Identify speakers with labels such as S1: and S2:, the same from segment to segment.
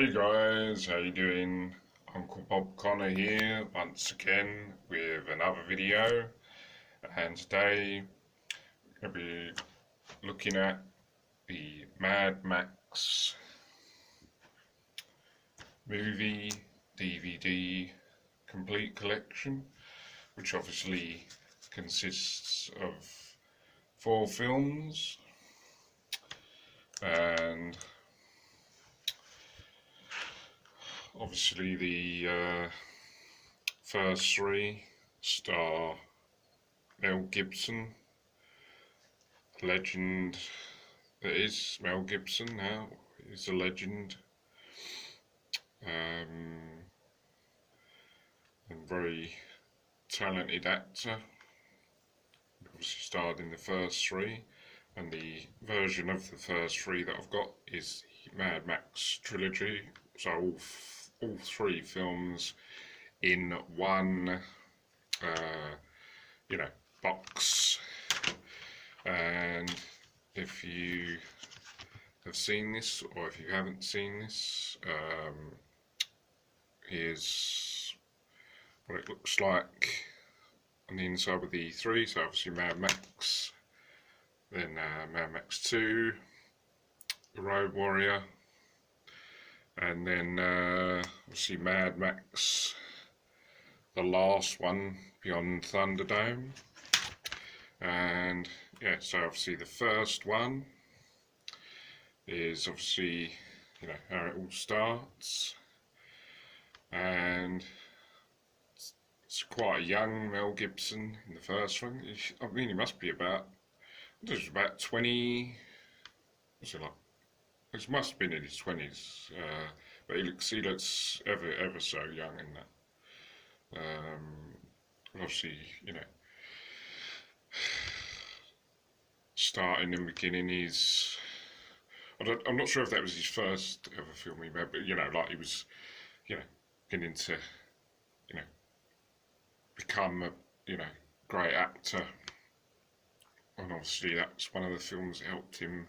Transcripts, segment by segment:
S1: Hey guys, how you doing? Uncle Bob Connor here once again with another video, and today we're going to be looking at the Mad Max movie DVD complete collection, which obviously consists of 4 films, and obviously the first 3 star Mel Gibson, legend that is Mel Gibson now. He's a legend, and very talented actor. Obviously starred in the first 3, and the version of the first 3 that I've got is the Mad Max trilogy, so all 3 films in one box. And if you have seen this, or if you haven't seen this, here's what it looks like on the inside with the 3. So obviously Mad Max, then Mad Max 2, The Road Warrior, and then obviously Mad Max, the last one, Beyond Thunderdome. And yeah, so obviously the first one is obviously, how it all starts, and it's quite a young Mel Gibson in the first one. I mean, he must be about 20, what's it like? It must have been in his 20s, but he looks ever so young in that. Obviously, starting and beginning his, I'm not sure if that was his first ever film he made, but like he was, beginning to, become a, great actor, and obviously that's one of the films that helped him,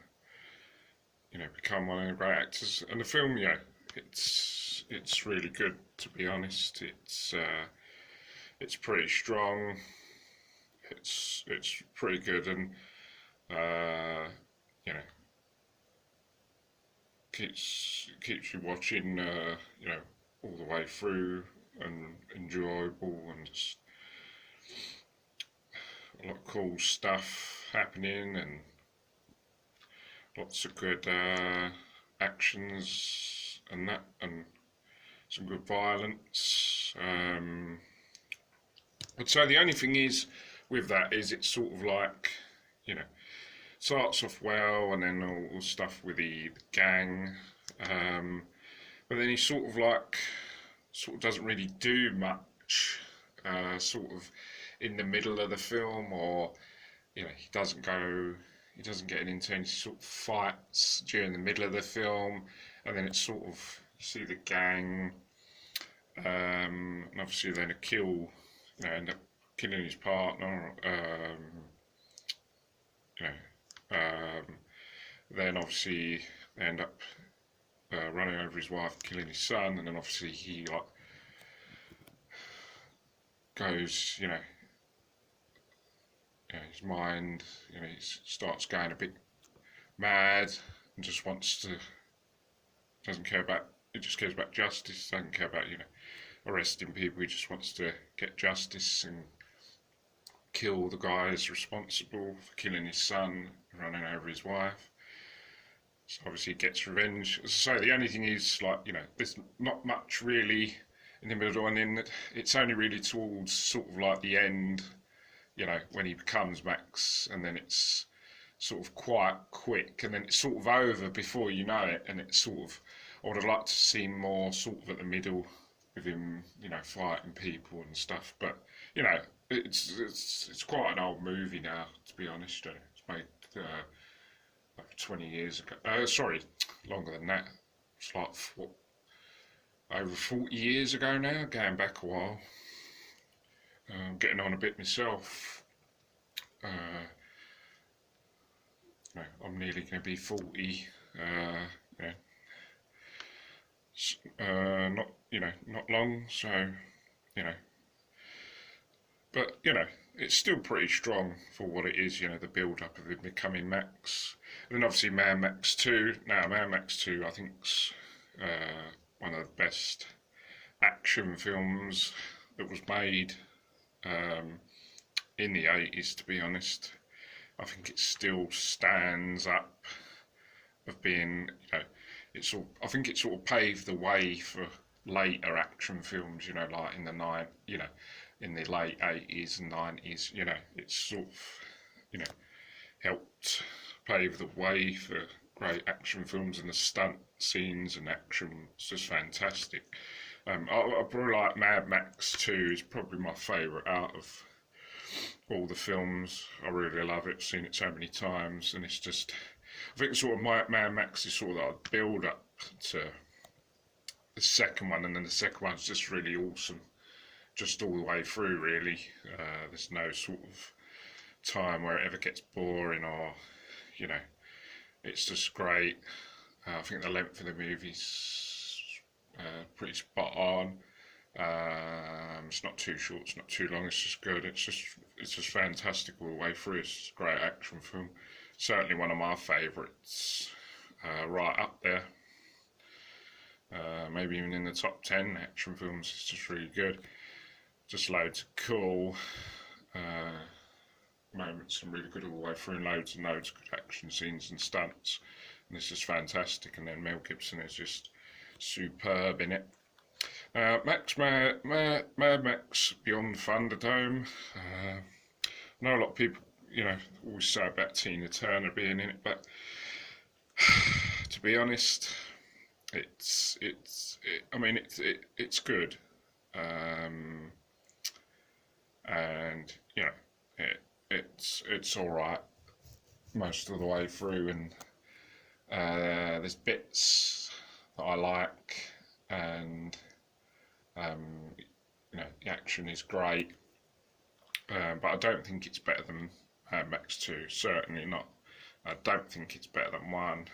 S1: become one of the great actors. And the film, it's really good, to be honest. It's pretty strong. It's pretty good, and keeps you watching, all the way through, and enjoyable, and just a lot of cool stuff happening, and lots of good actions and that, and some good violence. I'd say the only thing is with that is it's sort of like, starts off well, and then all stuff with the gang, but then he sort of doesn't really do much, sort of in the middle of the film, or he doesn't get into any sort of fights during the middle of the film, and then it's sort of, you see the gang, and obviously then end up killing his partner, then obviously they end up running over his wife, killing his son, and then obviously he goes, his mind, he starts going a bit mad, and just he just cares about justice, doesn't care about, arresting people. He just wants to get justice and kill the guys responsible for killing his son, running over his wife. So obviously he gets revenge. As I say, the only thing is, there's not much really in the middle, and then it's only really towards sort of like the end, when he becomes Max, and then it's sort of quite quick, and then it's sort of over before you know it, and it's sort of, I would have liked to see more sort of at the middle with him, fighting people and stuff, but, it's quite an old movie now, to be honest. It's made like 20 years ago. Sorry, longer than that. It's like over 40 years ago now, going back a while. I'm getting on a bit myself. I'm nearly going to be 40. not long. So, you know, but it's still pretty strong for what it is. The build up of him becoming Max, and then obviously Mad Max 2. Now, Mad Max 2, I think's one of the best action films that was made in the 80s. To be honest, I think it still stands up of being, I think it sort of paved the way for later action films, like in the late 80s and 90s, it's sort of, helped pave the way for great action films, and the stunt scenes and action was just fantastic. I probably like Mad Max 2 is probably my favourite out of all the films. I really love it. I've seen it so many times, and it's just, I think sort of Mad Max is sort of like a build up to the second one, and then the second one's just really awesome, just all the way through. Really, there's no sort of time where it ever gets boring, or it's just great. I think the length of the movie's pretty spot on. It's not too short, it's not too long, it's just good. It's just fantastic all the way through. It's just a great action film. Certainly one of my favourites, right up there. Maybe even in the top 10 action films. It's just really good. Just loads of cool moments, and really good all the way through, and loads and loads of good action scenes and stunts. And this is fantastic. And then Mel Gibson is just superb in it. Mad Max Beyond Thunderdome. I know a lot of people, always say about Tina Turner being in it, but to be honest, it's good, and it's all right most of the way through, and there's bits that I like, and the action is great, but I don't think it's better than Mad Max 2. Certainly not. I don't think it's better than 1.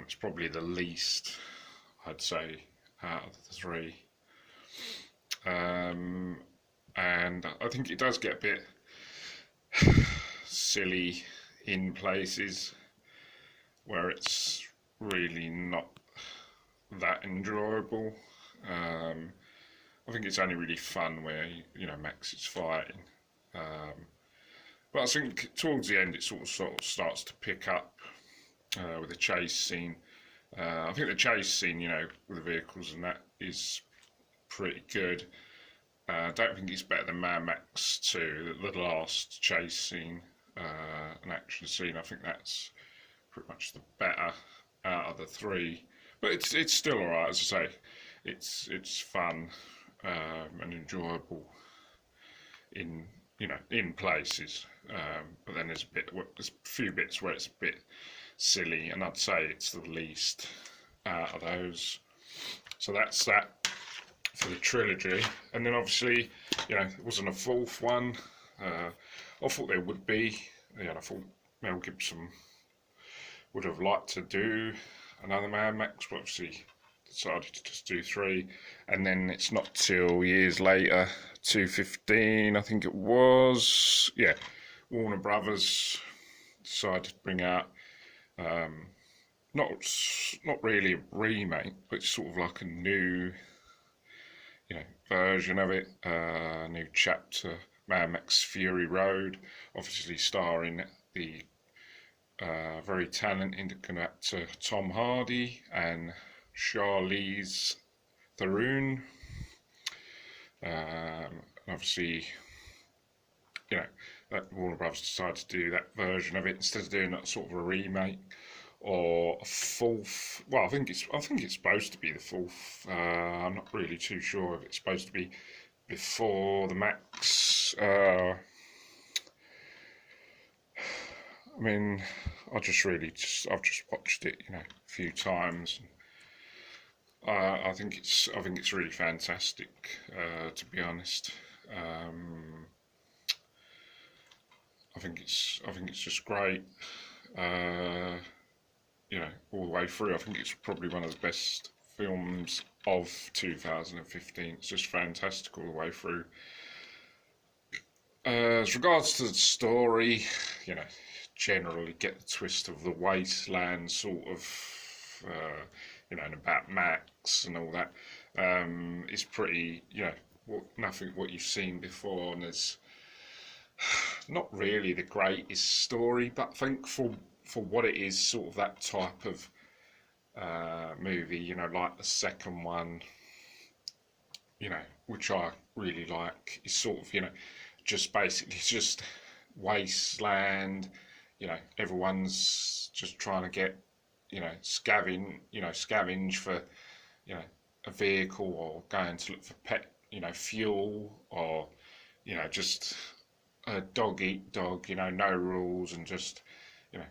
S1: It's probably the least, I'd say, out of the 3. And I think it does get a bit silly in places where it's really not that enjoyable. I think it's only really fun where Max is fighting, but I think towards the end it sort of starts to pick up with the chase scene. I think the chase scene, with the vehicles and that, is pretty good. I don't think it's better than Mad Max 2, the last chase scene, an action scene. I think that's pretty much the better out of the 3. But it's still alright, as I say. It's fun and enjoyable in places. But then there's a few bits where it's a bit silly, and I'd say it's the least out of those. So that's that for the trilogy. And then obviously, there wasn't a 4th one. I thought there would be. I thought Mel Gibson would have liked to do another Mad Max, but obviously decided to just do 3. And then it's not till years later, 2015 I think it was, Warner Brothers decided to bring out not really a remake, but it's sort of like a new version of it, a new chapter, Mad Max Fury Road, obviously starring the very talented actor Tom Hardy and Charlize Theron. Obviously, that Warner Brothers decided to do that version of it instead of doing that sort of a remake or a 4th. Well, I think it's supposed to be the 4th. I'm not really too sure if it's supposed to be before the Max. I've just watched it, a few times. I think it's really fantastic, to be honest. I think it's just great, all the way through. I think it's probably one of the best films of 2015. It's just fantastic all the way through. As regards to the story, you know, generally get the twist of the wasteland sort of, you know, and about Max and all that. It's pretty, you know, nothing what you've seen before, and there's not really the greatest story, but I think for what it is, sort of that type of movie, you know, like the second one, you know, which I really like, is sort of, you know, just basically just wasteland, you know, everyone's just trying to get, you know, scavenge for, you know, a vehicle, or going to look for you know, fuel, or, you know, just a dog eat dog, you know, no rules, and just, you know,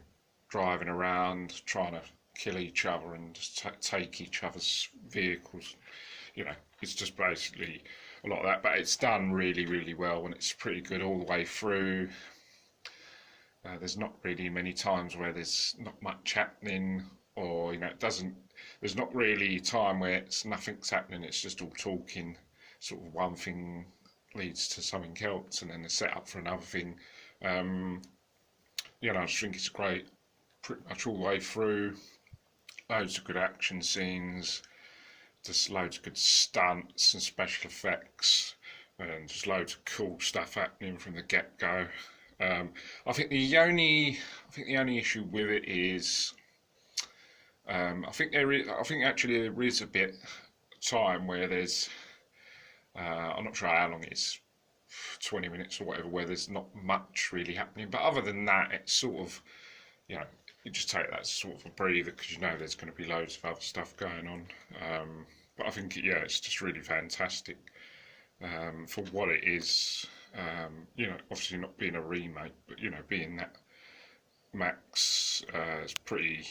S1: driving around trying to kill each other and just take each other's vehicles. You know, it's just basically a lot of that, but it's done really, really well, and it's pretty good all the way through. There's not really many times where there's not much happening, or, you know, there's not really a time where nothing's happening, it's just all talking, sort of one thing leads to something else, and then the setup for another thing. You know, I just think it's great pretty much all the way through. Loads of good action scenes, just loads of good stunts and special effects, and just loads of cool stuff happening from the get-go. I think the only issue with it is, I think actually there is a bit of time where there's, I'm not sure how long it is, 20 minutes or whatever, where there's not much really happening. But other than that, it's sort of, you know, you just take that as sort of a breather, because you know there's going to be loads of other stuff going on. But I think, yeah, it's just really fantastic for what it is. You know, obviously not being a remake, but, you know, being that Max is pretty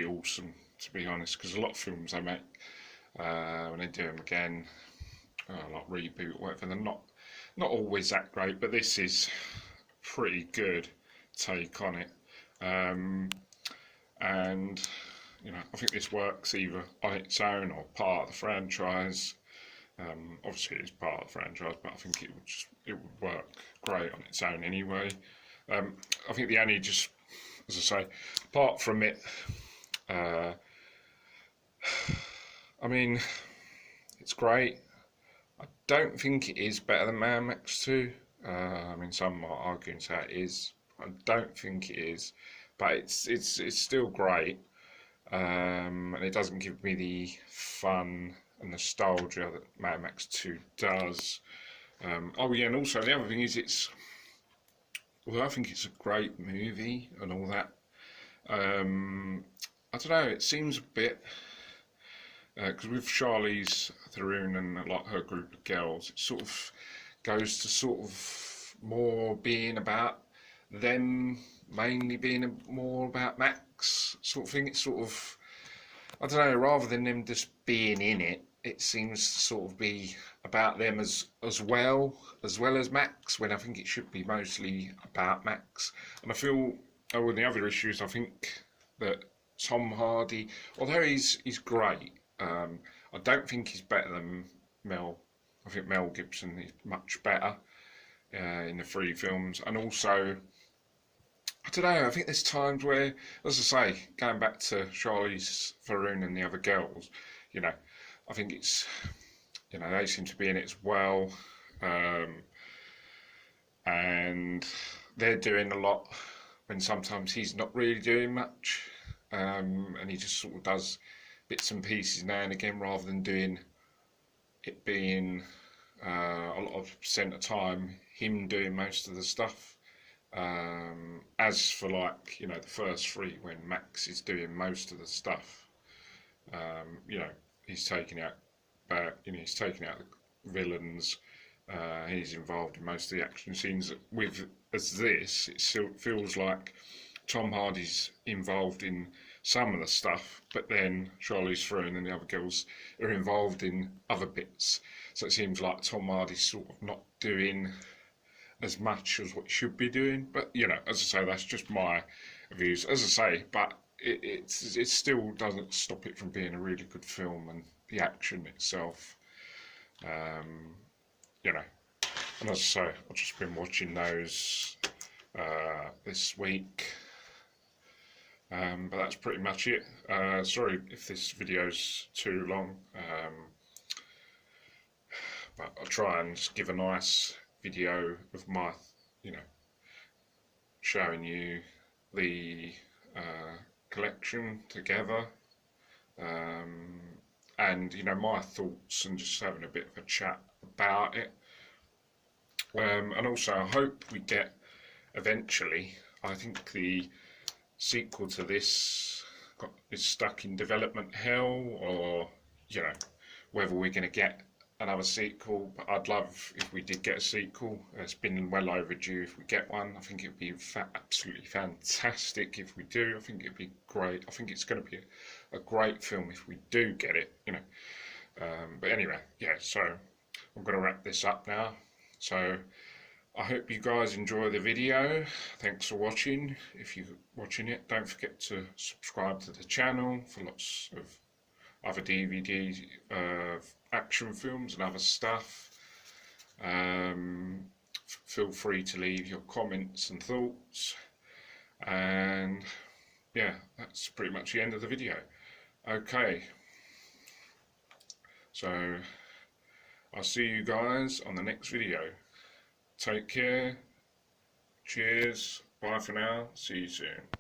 S1: awesome, to be honest, because a lot of films they make, when they do them again, like reboot or whatever, they're not always that great, but this is pretty good take on it. And, you know, I think this works either on its own or part of the franchise. Obviously it is part of the franchise, but I think it would work great on its own anyway. I think the only, just as I say, apart from it, I mean, it's great. I don't think it is better than Mad Max 2. I mean, some are arguing to say it is. I don't think it is, but it's still great, and it doesn't give me the fun and nostalgia that Mad Max 2 does. Oh yeah, and also the other thing is, although I think it's a great movie and all that, I don't know, it seems a bit, because with Charlize Theron and like her group of girls, it sort of goes to sort of more being about them, mainly being more about Max sort of thing. It's sort of, I don't know, rather than them just being in it, it seems to sort of be about them as well as Max, when I think it should be mostly about Max. And I feel, with the other issues, I think that Tom Hardy, although he's great, I don't think he's better than Mel. I think Mel Gibson is much better in the three films. And also, I don't know, I think there's times where, as I say, going back to Charlize Theron and the other girls, you know, I think it's, you know, they seem to be in it as well, and they're doing a lot when sometimes he's not really doing much, and he just sort of does bits and pieces now and again, rather than doing it being a lot of percent of time him doing most of the stuff. As for, like, you know, the first three, when Max is doing most of the stuff, you know, he's taking out the villains. He's involved in most of the action scenes. As this, it still feels like Tom Hardy's involved in some of the stuff, but then Charlize Theron and the other girls are involved in other bits. So it seems like Tom Hardy's sort of not doing as much as what he should be doing. But, you know, as I say, that's just my views. As I say, but it still doesn't stop it from being a really good film, and the action itself, um, you know. And as I say, I've just been watching those this week. But that's pretty much it. Sorry if this video's too long, but I'll try and just give a nice video of my, you know, showing you the collection together, and you know, my thoughts, and just having a bit of a chat about it. And also, I hope we get eventually. I think the sequel to this is stuck in development hell, or you know, whether we're going to get another sequel. But I'd love if we did get a sequel. It's been well overdue if we get one. I think it'd be absolutely fantastic if we do. I think it'd be great. I think it's going to be a great film if we do get it, you know. But anyway, yeah, so I'm going to wrap this up now. So I hope you guys enjoy the video. Thanks for watching. If you're watching it, don't forget to subscribe to the channel for lots of other DVDs, action films and other stuff. Feel free to leave your comments and thoughts. And yeah, that's pretty much the end of the video. Okay, so I'll see you guys on the next video. Take care. Cheers. Bye for now. See you soon.